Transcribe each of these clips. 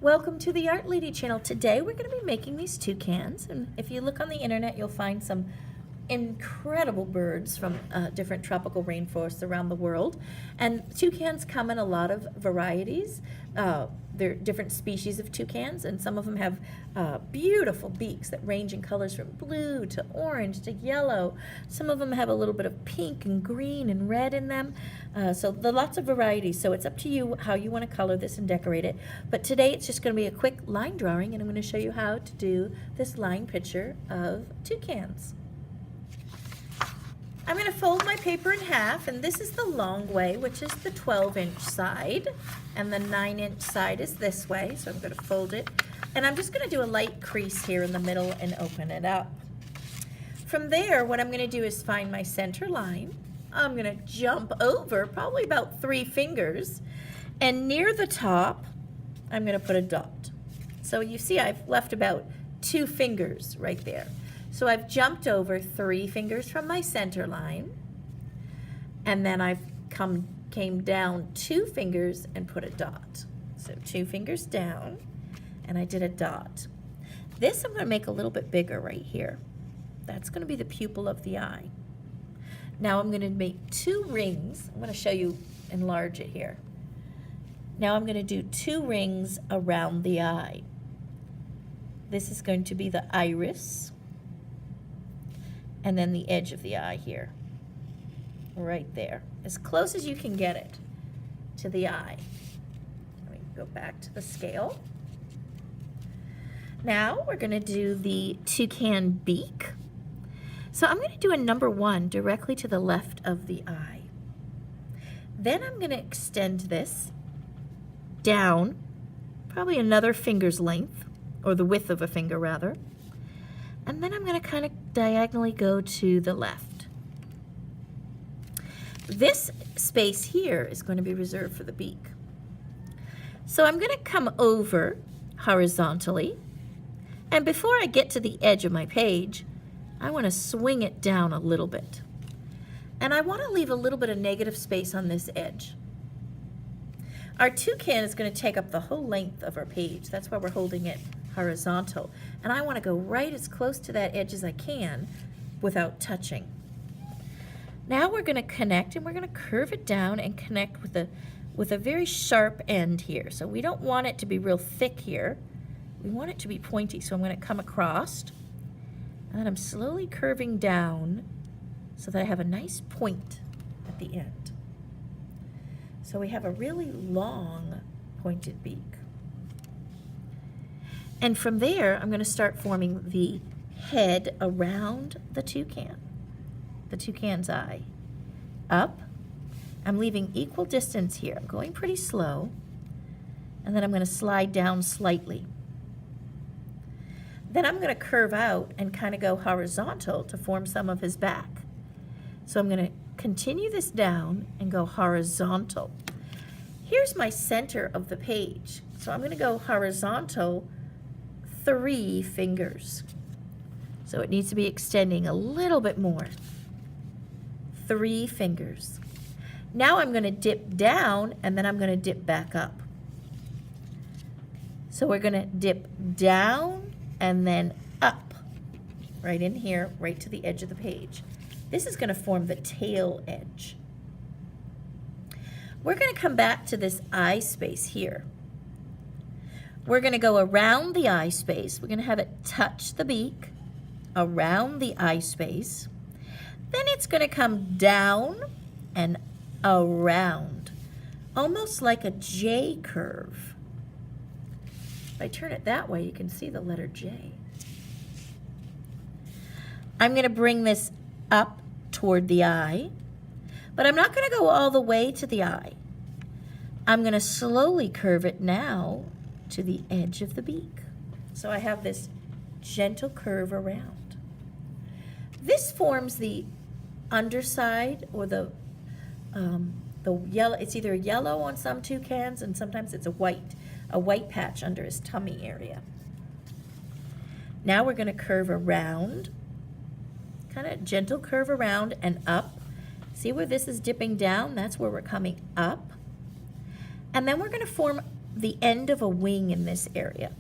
Welcome to the Art Lady channel. Today we're going to be making these toucans, and if you look on the internet you'll find some incredible birds from different tropical rainforests around the world. And toucans come in a lot of varieties. There are different species of toucans, and some of them have beautiful beaks that range in colors from blue to orange to yellow. Some of them have a little bit of pink and green and red in them. So there are lots of varieties, so it's up to you how you want to color this and decorate it. But today it's just going to be a quick line drawing, and I'm going to show you how to do this line picture of toucans. I'm going to fold my paper in half, and this is the long way, which is the 12-inch side, and the 9-inch side is this way, so I'm going to fold it. And I'm just going to do a light crease here in the middle and open it up. From there, what I'm going to do is find my center line. I'm going to jump over probably about 3 fingers, and near the top, I'm going to put a dot. So you see I've left about 2 fingers right there. So I've jumped over 3 fingers from my center line, and then I've came down 2 fingers and put a dot. So 2 fingers down, and I did a dot. This I'm going to make a little bit bigger right here. That's going to be the pupil of the eye. Now I'm going to make 2 rings. I'm going to show you, enlarge it here. Now I'm going to do 2 rings around the eye. This is going to be the iris, and then the edge of the eye here, right there, as close as you can get it to the eye. Let me go back to the scale. Now we're going to do the toucan beak. So I'm going to do a number 1 directly to the left of the eye. Then I'm going to extend this down, probably another finger's length, or the width of a finger rather. And then I'm going to kind of diagonally go to the left. This space here is going to be reserved for the beak. So I'm going to come over horizontally, and before I get to the edge of my page, I want to swing it down a little bit. And I want to leave a little bit of negative space on this edge. Our toucan is going to take up the whole length of our page. That's why we're holding it horizontal, and I want to go right as close to that edge as I can without touching. Now we're going to connect, and we're going to curve it down and connect with a very sharp end here. So we don't want it to be real thick here. We want it to be pointy, so I'm going to come across, and then I'm slowly curving down so that I have a nice point at the end. So we have a really long pointed beak. And from there, I'm going to start forming the head around the toucan's eye. Up. I'm leaving equal distance here. I'm going pretty slow. And then I'm going to slide down slightly. Then I'm going to curve out and kind of go horizontal to form some of his back. So I'm going to continue this down and go horizontal. Here's my center of the page. So I'm going to go horizontal 3 fingers. So it needs to be extending a little bit more. 3 fingers. Now I'm going to dip down, and then I'm going to dip back up. So we're going to dip down and then up, right in here, right to the edge of the page. This is going to form the tail edge. We're going to come back to this eye space here. We're going to go around the eye space. We're going to have it touch the beak around the eye space. Then it's going to come down and around, almost like a J curve. If I turn it that way, you can see the letter J. I'm going to bring this up toward the eye, but I'm not going to go all the way to the eye. I'm going to slowly curve it now to the edge of the beak. So I have this gentle curve around. This forms the underside, or the yellow. It's either yellow on some toucans, and sometimes it's a white patch under his tummy area. Now we're going to curve around, kind of gentle curve around and up. See where this is dipping down? That's where we're coming up. And then we're going to form the end of a wing in this area.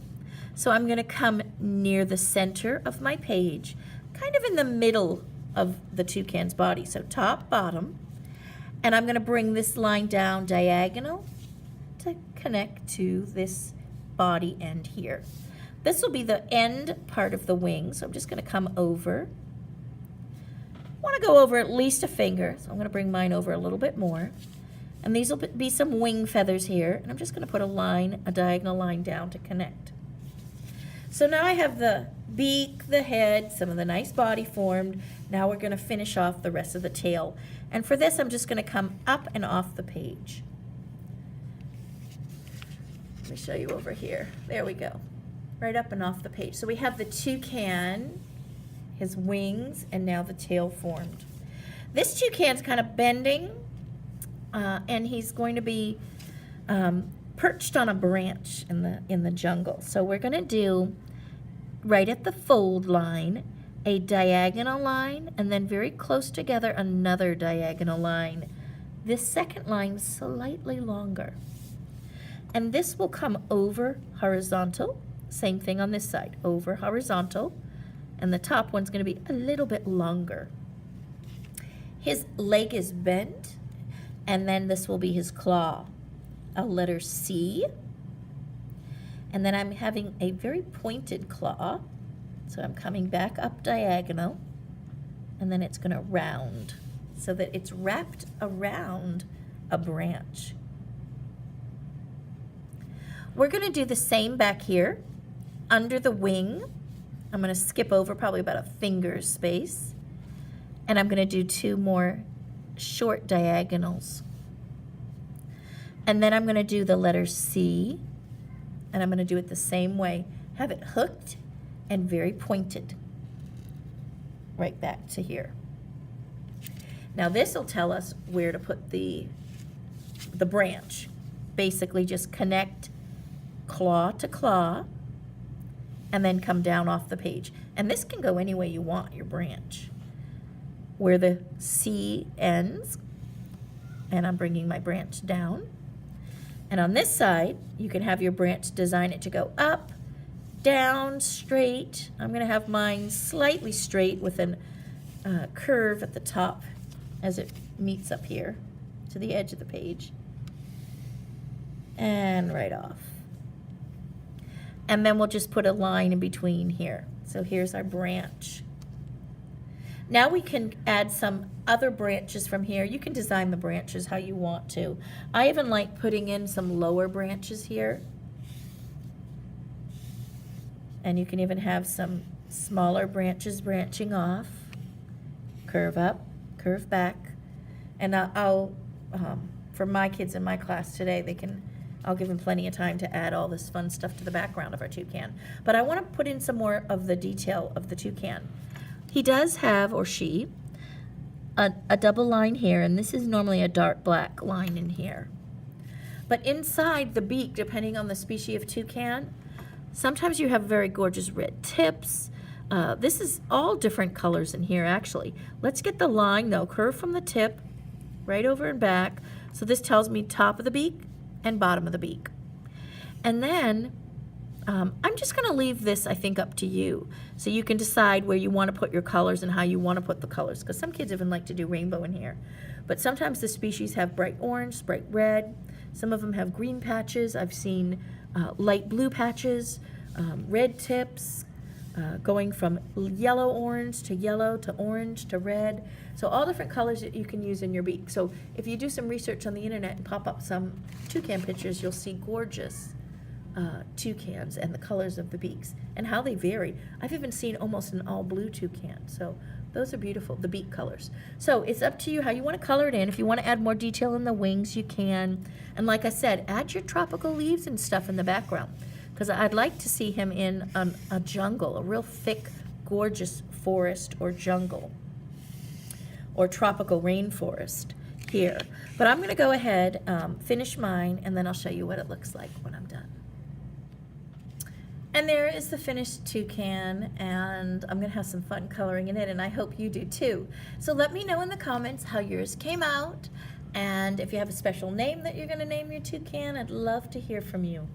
So I'm going to come near the center of my page, kind of in the middle of the toucan's body, so top, bottom, and I'm going to bring this line down diagonal to connect to this body end here. This will be the end part of the wing, so I'm just going to come over. I want to go over at least a finger, so I'm going to bring mine over a little bit more. And these will be some wing feathers here, and I'm just going to put a line, a diagonal line down to connect. So now I have the beak, the head, some of the nice body formed. Now we're going to finish off the rest of the tail. And for this, I'm just going to come up and off the page. Let me show you over here. There we go. Right up and off the page. So we have the toucan, his wings, and now the tail formed. This toucan's kind of bending, and he's going to be perched on a branch in the jungle. So we're going to do, right at the fold line, a diagonal line, and then very close together another diagonal line. This second line is slightly longer. And this will come over horizontal. Same thing on this side, over horizontal. And the top one's going to be a little bit longer. His leg is bent, and then this will be his claw. A letter C. And then I'm having a very pointed claw. So I'm coming back up diagonal, and then it's going to round so that it's wrapped around a branch. We're going to do the same back here under the wing. I'm going to skip over probably about a finger's space, and I'm going to do 2 more short diagonals. And then I'm going to do the letter C, and I'm going to do it the same way. Have it hooked and very pointed right back to here. Now this will tell us where to put the branch. Basically just connect claw to claw and then come down off the page. And this can go any way you want, your branch. Where the C ends, and I'm bringing my branch down. And on this side, you can have your branch, design it to go up, down, straight. I'm going to have mine slightly straight with a curve at the top as it meets up here to the edge of the page. And right off. And then we'll just put a line in between here. So here's our branch. Now we can add some other branches from here. You can design the branches how you want to. I even like putting in some lower branches here. And you can even have some smaller branches branching off. Curve up, curve back. And I'll for my kids in my class today, I'll give them plenty of time to add all this fun stuff to the background of our toucan. But I want to put in some more of the detail of the toucan. He does have, or she, a double line here, and this is normally a dark black line in here. But inside the beak, depending on the species of toucan, sometimes you have very gorgeous red tips. This is all different colors in here, actually. Let's get the line, though, curve from the tip, right over and back. So this tells me top of the beak and bottom of the beak. And then I'm just going to leave this, I think, up to you. So you can decide where you want to put your colors and how you want to put the colors. Because some kids even like to do rainbow in here. But sometimes the species have bright orange, bright red. Some of them have green patches. I've seen light blue patches, red tips, going from yellow-orange to orange to red. So all different colors that you can use in your beak. So if you do some research on the internet and pop up some toucan pictures, you'll see gorgeous toucans and the colors of the beaks and how they vary. I've even seen almost an all blue toucan. So those are beautiful, the beak colors. So it's up to you how you want to color it in. If you want to add more detail in the wings, you can. And like I said, add your tropical leaves and stuff in the background, because I'd like to see him in a jungle, a real thick, gorgeous forest or jungle or tropical rainforest here. But I'm going to go ahead, finish mine, and then I'll show you what it looks like when I'm done. And there is the finished toucan, and I'm going to have some fun coloring in it, and I hope you do too. So let me know in the comments how yours came out. And if you have a special name that you're going to name your toucan, I'd love to hear from you.